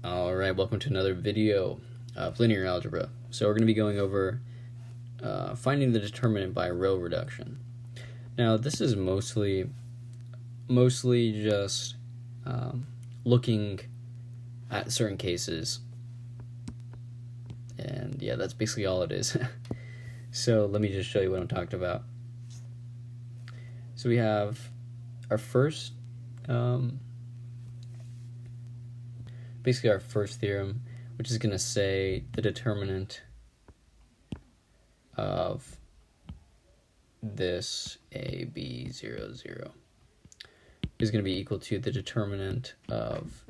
Alright, welcome to another video of linear algebra. So we're going to be going over finding the determinant by row reduction. Now this is mostly just looking at certain cases, and yeah, that's basically all it is. So let me just show you what I'm talking about. So we have our first basically our first theorem, which is going to say the determinant of this a, b, 0, 0 is going to be equal to the determinant of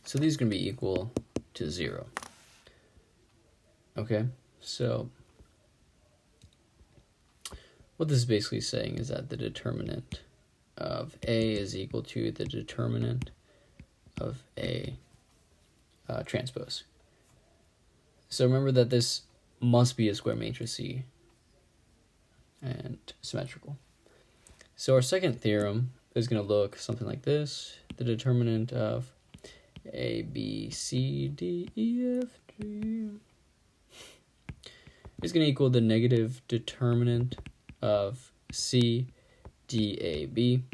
so these are going to be equal to 0. Okay, so what this is basically saying is that the determinant of A is equal to the determinant of A transpose. So remember that this must be a square matrix and symmetrical. So our second theorem is going to look something like this. The determinant of A, B, C, D, E, F, G is going to equal the negative determinant of C, D, A, B,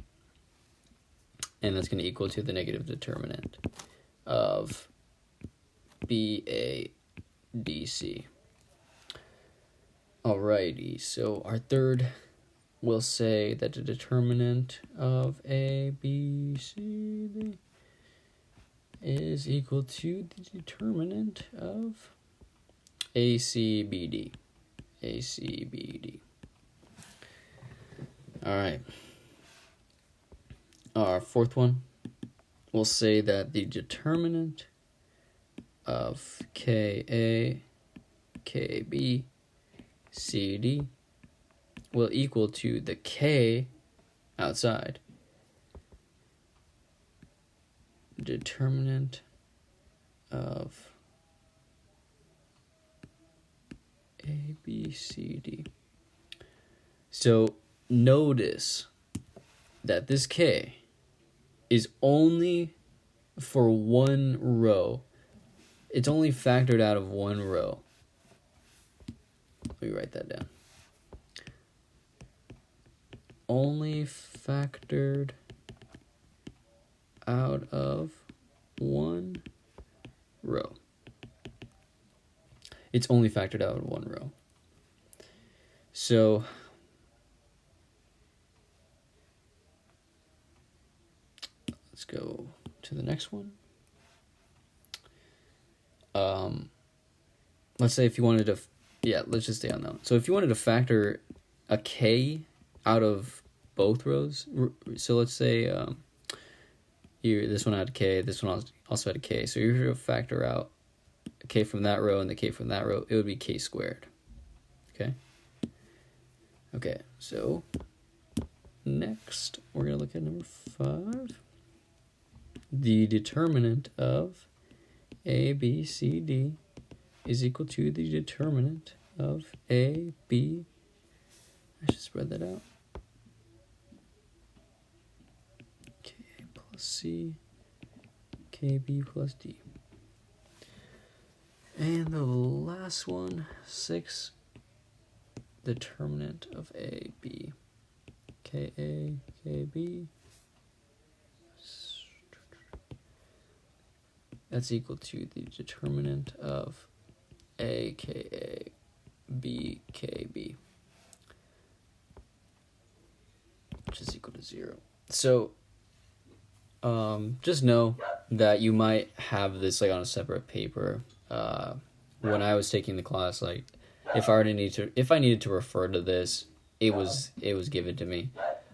and that's going to equal to the negative determinant of B, A, D, C. Alrighty, so our third will say that the determinant of A, B, C, D is equal to the determinant of A, C, B, D. A, C, B, D. Alright. Our fourth one will say that the determinant of KA, KB, CD will equal to the K outside determinant of A, B, C, D. So notice that this K is only for one row. It's only factored out of one row. Let me write that down. Only factored out of one row. It's only factored out of one row. So let's go to the next one. Let's say if you wanted to, let's just stay on that one. So if you wanted to factor a K out of both rows, so let's say here this one had a K, this one also had a K. So you're going to factor out a K from that row and the K from that row. It would be K squared. Okay, so next we're going to look at number 5. The determinant of A, B, C, D is equal to the determinant of A, B. I should spread that out. K plus C, KB plus D. And the last one, 6, determinant of A, B, KA, KB. That's equal to the determinant of A, KA, B, KB, which is equal to 0. So, just know that you might have this like on a separate paper. When I was taking the class, like if I needed to refer to this, it was given to me.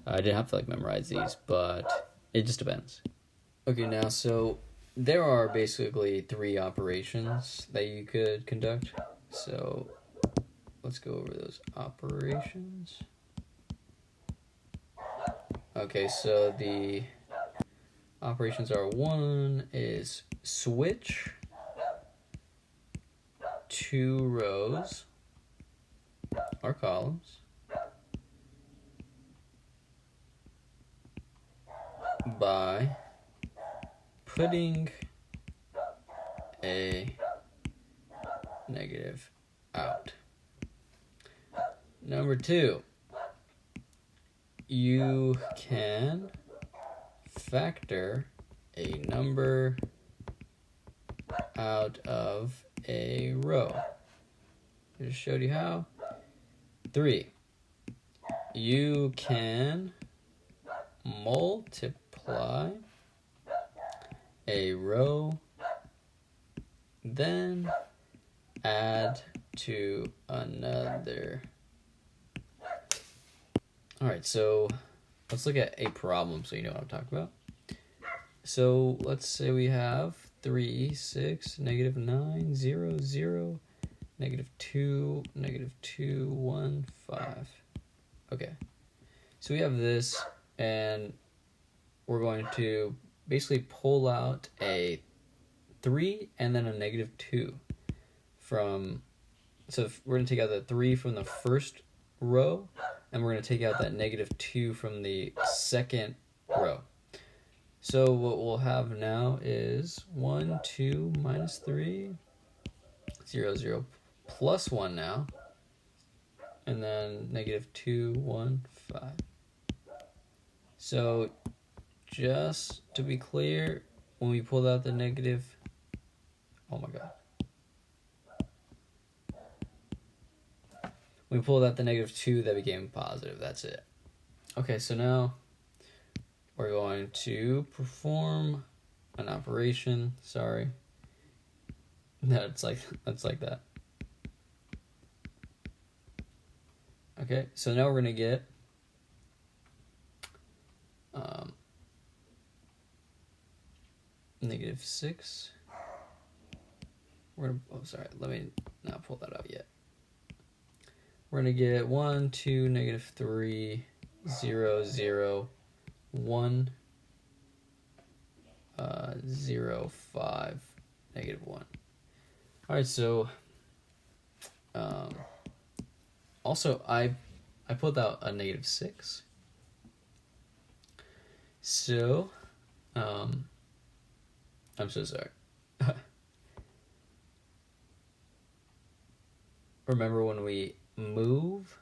I didn't have to like memorize these, but it just depends. Okay, now so there are basically 3 operations that you could conduct. So let's go over those operations. Okay, so the operations are: 1 is switch 2 rows or columns. by putting a negative out. Number 2, you can factor a number out of a row. I just showed you how. 3, you can multiply a row, then add to another. Alright, so let's look at a problem so you know what I'm talking about. So let's say we have 3, 6, negative 9, 0, 0, negative 2, negative 2, 1, 5. Okay, so we have this, and we're going to basically pull out a 3 and then a negative 2 from, so we're going to take out the 3 from the first row, and we're going to take out that negative 2 from the second row. So what we'll have now is 1, 2, minus 3, 0, 0, plus 1 now, and then negative 2, 1, 5. So just to be clear, when we pulled out the negative, oh my god. When we pulled out the negative 2, that became positive, that's it. Okay, so now we're going to perform an operation. Sorry. No, it's like that. Okay, so now we're going to get negative 6. We're gonna, oh sorry, let me not pull that out yet. We're going to get 1, 2, negative 3, 0, 0, 1, 0, 5, negative 1. Alright, so also I pulled out a negative 6. So I'm so sorry. Remember when we move?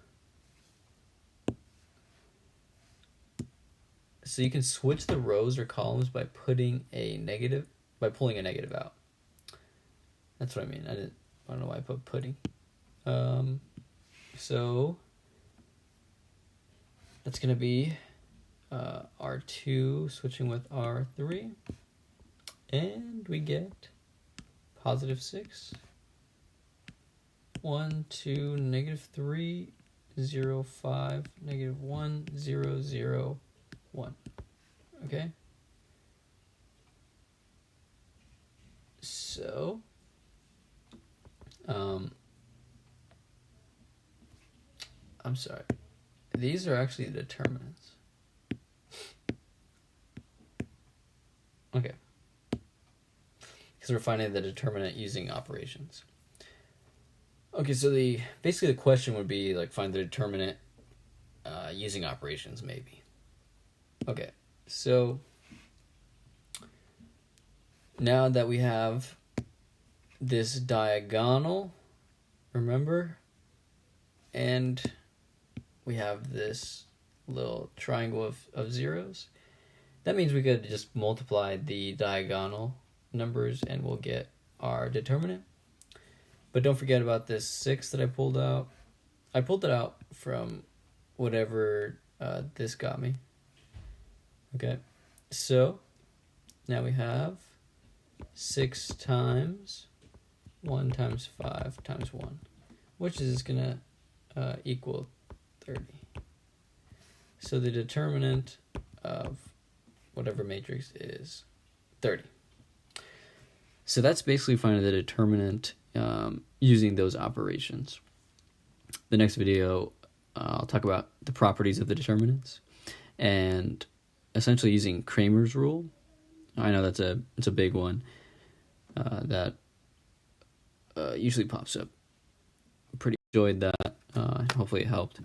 So you can switch the rows or columns by pulling a negative out. That's what I mean. I don't know why I put putting. So that's gonna be R2 switching with R3, and we get positive 6, 1, 2, negative 3, 0, 5, negative 1, 0, 0, 1. Okay? So, I'm sorry. These are actually the determinants. Okay. Because we're finding the determinant using operations. Okay, so basically the question would be like find the determinant using operations, maybe. Okay, so now that we have this diagonal, remember, and we have this little triangle of zeros, that means we could just multiply the diagonal numbers and we'll get our determinant. But don't forget about this 6 that I pulled out. I pulled it out from whatever this got me. Okay, so now we have 6 times 1 times 5 times 1, which is going to equal 30. So the determinant of whatever matrix is 30. So that's basically finding the determinant using those operations. The next video, I'll talk about the properties of the determinants and essentially using Cramer's rule. I know it's a big one that usually pops up. Pretty enjoyed that. Hopefully it helped.